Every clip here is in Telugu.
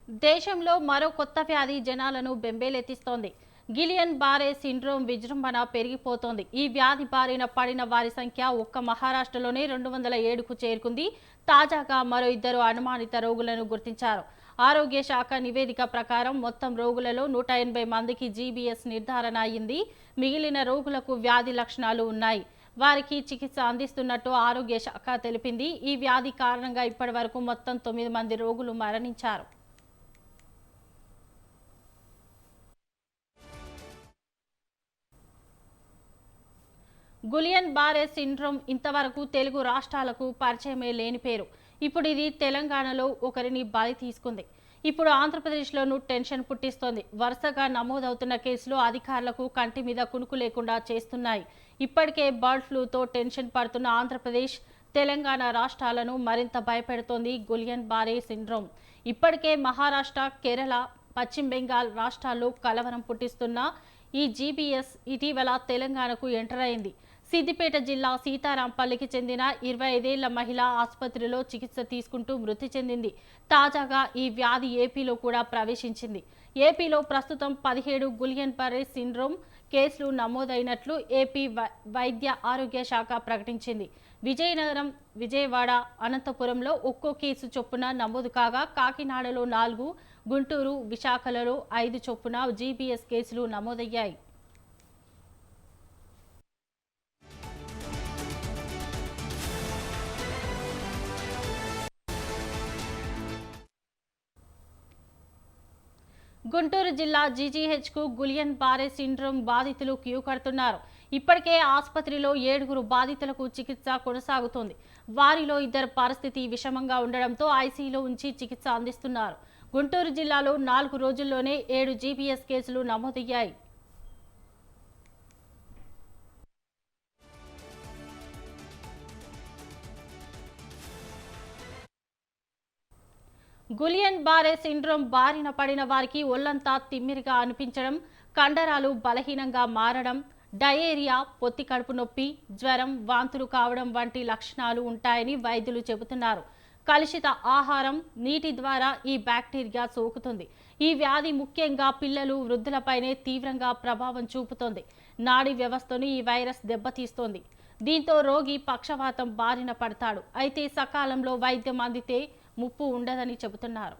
దేశంలో మరో కొత్త వ్యాధి జనాలను బెంబేలెత్తిస్తోంది. గిలియన్ బారే సిండ్రోమ్ విజృంభణ పెరిగిపోతోంది. ఈ వ్యాధి బారిన పడిన వారి సంఖ్య ఒక్క మహారాష్ట్రలోనే 207కు చేరుకుంది. తాజాగా మరో 2 అనుమానిత రోగులను గుర్తించారు. ఆరోగ్య శాఖ నివేదిక ప్రకారం మొత్తం రోగులలో 180 మందికి జీబీఎస్ నిర్ధారణ అయింది. మిగిలిన రోగులకు వ్యాధి లక్షణాలు ఉన్నాయి. వారికి చికిత్స అందిస్తున్నట్టు ఆరోగ్య శాఖ తెలిపింది. ఈ వ్యాధి కారణంగా ఇప్పటివరకు మొత్తం 9 మంది రోగులు మరణించారు. గులియన్ బారే సిండ్రోమ్ ఇంతవరకు తెలుగు రాష్ట్రాలకు పరిచయమే లేని పేరు. ఇప్పుడు ఇది తెలంగాణలో ఒకరిని బలి తీసుకుంది. ఇప్పుడు ఆంధ్రప్రదేశ్లోనూ టెన్షన్ పుట్టిస్తోంది. వరుసగా నమోదవుతున్న కేసులు అధికారులకు కంటి మీద కునుకు లేకుండా చేస్తున్నాయి. ఇప్పటికే బర్డ్ ఫ్లూతో టెన్షన్ పడుతున్న ఆంధ్రప్రదేశ్, తెలంగాణ రాష్ట్రాలను మరింత భయపెడుతోంది గులియన్ బారే సిండ్రోమ్. ఇప్పటికే మహారాష్ట్ర, కేరళ, పశ్చిమ బెంగాల్ రాష్ట్రాల్లో కలవరం పుట్టిస్తున్న ఈ జీబీఎస్ ఇటీవల తెలంగాణకు ఎంటర్ అయింది. సిద్దిపేట జిల్లా సీతారాంపల్లికి చెందిన 25 ఏళ్ల మహిళ ఆసుపత్రిలో చికిత్స తీసుకుంటూ మృతి చెందింది. తాజాగా ఈ వ్యాధి ఏపీలో కూడా ప్రవేశించింది. ఏపీలో ప్రస్తుతం 17 గులియన్ బారే సిండ్రోమ్ కేసులు నమోదైనట్లు ఏపీ వైద్య ఆరోగ్య శాఖ ప్రకటించింది. విజయనగరం, విజయవాడ, అనంతపురంలో ఒక్కో కేసు చొప్పున నమోదు కాగా కాకినాడలో 4, గుంటూరు, విశాఖలలో 5 చొప్పున జీబీఎస్ కేసులు నమోదయ్యాయి. గుంటూరు జిల్లా జీజీహెచ్కు గులియన్ బారే సిండ్రోమ్ బాధితులు క్యూ కడుతున్నారు. ఇప్పటికే ఆసుపత్రిలో 7 బాధితులకు చికిత్స కొనసాగుతోంది. వారిలో 2 పరిస్థితి విషమంగా ఉండడంతో ఐసీయూలో ఉంచి చికిత్స అందిస్తున్నారు. గుంటూరు జిల్లాలో 4 రోజుల్లోనే 7 జీబీఎస్ కేసులు నమోదయ్యాయి. గులియన్ బారే సిండ్రోమ్ బారిన పడిన వారికి ఒళ్లంతా తిమ్మిరిగా అనిపించడం, కండరాలు బలహీనంగా మారడం, డయేరియా, పొత్తి కడుపు నొప్పి, జ్వరం, వాంతులు కావడం వంటి లక్షణాలు ఉంటాయని వైద్యులు చెబుతున్నారు. కలుషిత ఆహారం, నీటి ద్వారా ఈ బ్యాక్టీరియా సోకుతుంది. ఈ వ్యాధి ముఖ్యంగా పిల్లలు, వృద్ధులపైనే తీవ్రంగా ప్రభావం చూపుతోంది. నాడీ వ్యవస్థను ఈ వైరస్ దెబ్బతీస్తోంది. దీంతో రోగి పక్షవాతం బారిన పడతాడు. అయితే సకాలంలో వైద్యం అందితే ముప్పు ఉండదని చెబుతున్నారు.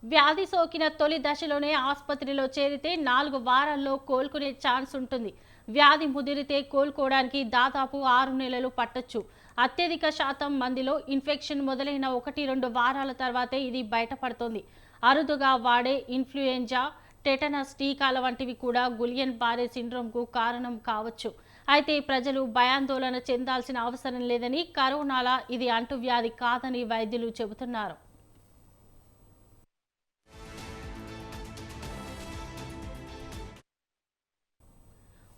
వ్యాధి సోకిన తొలి దశలోనే ఆసుపత్రిలో చేరితే 4 వారాల్లో కోలుకునే ఛాన్స్ ఉంటుంది. వ్యాధి ముదిరితే కోలుకోవడానికి దాదాపు 6 నెలలు పట్టొచ్చు. అత్యధిక శాతం మందిలో ఇన్ఫెక్షన్ మొదలైన 1-2 వారాల తర్వాతే ఇది బయటపడుతోంది. అరుదుగా వాడే ఇన్ఫ్లుయెంజా, టెటనస్ టీకాల వంటివి కూడా గులియన్ బారే సిండ్రోమ్కు కారణం కావచ్చు. అయితే ప్రజలు భయాందోళన చెందాల్సిన అవసరం లేదని, కరోనాలా ఇది అంటువ్యాధి కాదని వైద్యులు చెబుతున్నారు.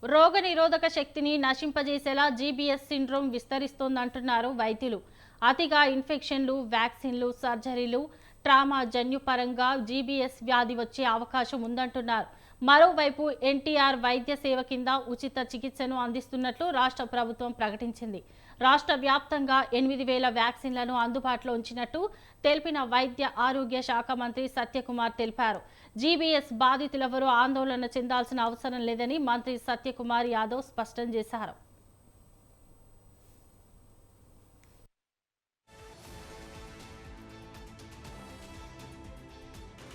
రోగనిరోధక శక్తిని నశింపజేసేలా జీబీఎస్ సిండ్రోమ్ విస్తరిస్తోందంటున్నారు వైద్యులు. అతిగా ఇన్ఫెక్షన్లు, వ్యాక్సిన్లు, సర్జరీలు, ట్రామా జన్యుపరంగా జీబీఎస్ వ్యాధి వచ్చే అవకాశం ఉందంటున్నారు. మరోవైపు ఎన్టీఆర్ వైద్య సేవ కింద ఉచిత చికిత్సను అందిస్తున్నట్లు రాష్ట్ర ప్రభుత్వం ప్రకటించింది. రాష్ట్ర వ్యాప్తంగా 8,000 వ్యాక్సిన్లను అందుబాటులో ఉంచినట్టు తెలిపిన వైద్య ఆరోగ్య శాఖ మంత్రి సత్యకుమార్ తెలిపారు. జీబీఎస్ బాధితులెవరూ ఆందోళన చెందాల్సిన అవసరం లేదని మంత్రి సత్యకుమార్ యాదవ్ స్పష్టం చేశారు.